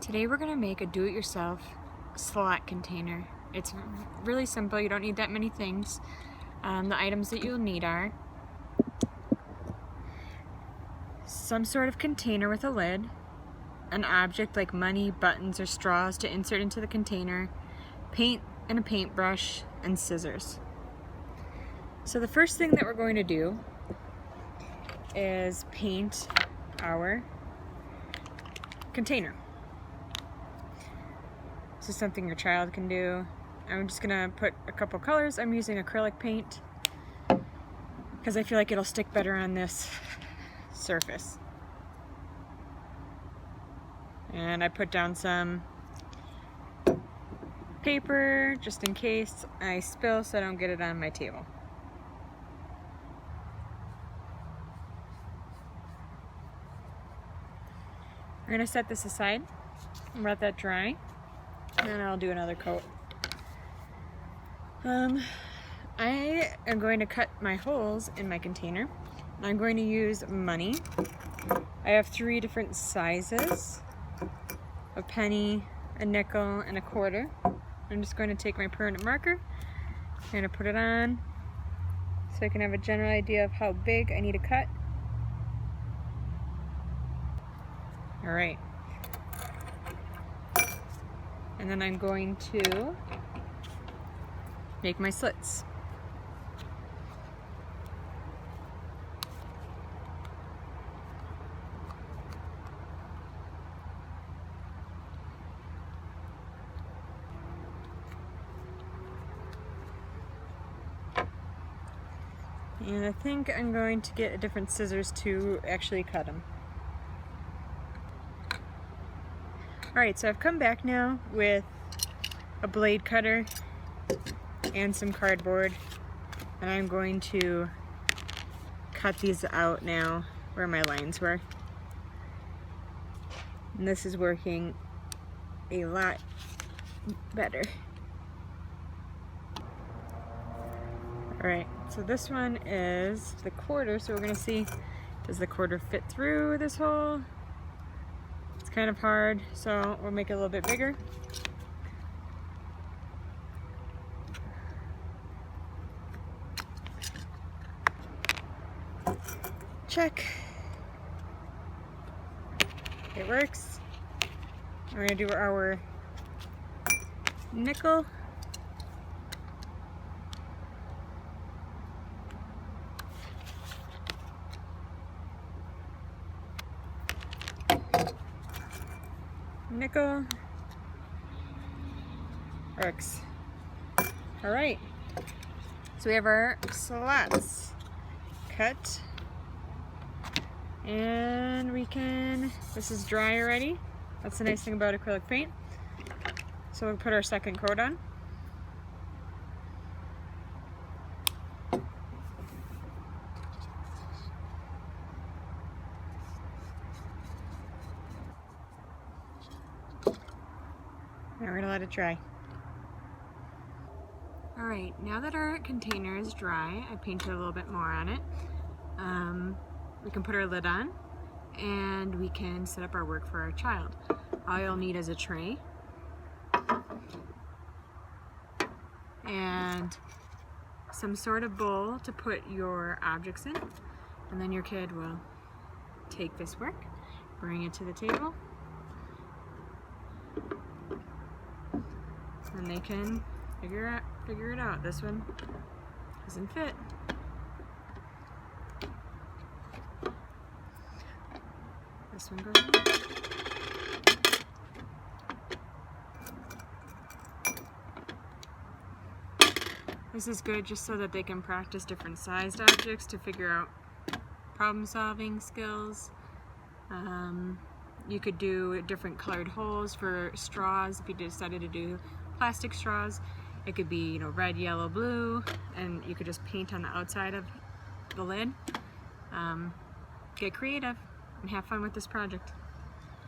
Today we're going to make a do-it-yourself slot container. It's really simple, you don't need that many things. The items that you'll need are some sort of container with a lid, an object like money, buttons, or straws to insert into the container, paint and a paintbrush, and scissors. So the first thing that we're going to do is paint our container. This is something your child can do. I'm just gonna put a couple colors. I'm using acrylic paint because I feel like it'll stick better on this surface. And I put down some paper just in case I spill so I don't get it on my table. I'm gonna set this aside and let that dry, and then I'll do another coat. I am going to cut my holes in my container. I'm going to use money. I have 3 different sizes: a penny, a nickel, and a quarter. I'm just going to take my permanent marker. I'm going to put it on so I can have a general idea of how big I need to cut. All right. And then I'm going to make my slits. And I think I'm going to get a different scissors to actually cut them. Alright, so I've come back now with a blade cutter and some cardboard, and I'm going to cut these out now where my lines were. And this is working a lot better. Alright, so this one is the quarter, so we're going to see, does the quarter fit through this hole? It's kind of hard, so we'll make it a little bit bigger. Check. It works. We're going to do our nickel. Nickel. Works. All right. So we have our slots cut, and we can, this is dry already. That's the nice thing about acrylic paint. So we'll put our second coat on. Now we're going to let it dry. Alright, now that our container is dry, I painted a little bit more on it. We can put our lid on and we can set up our work for our child. All you'll need is a tray and some sort of bowl to put your objects in, and then your kid will take this work, bring it to the table, and they can figure it out. This one doesn't fit. This one goes in. This is good just so that they can practice different sized objects to figure out problem solving skills. You could do different colored holes for straws if you decided to do plastic straws. It could be, red, yellow, blue, and you could just paint on the outside of the lid. Get creative and have fun with this project.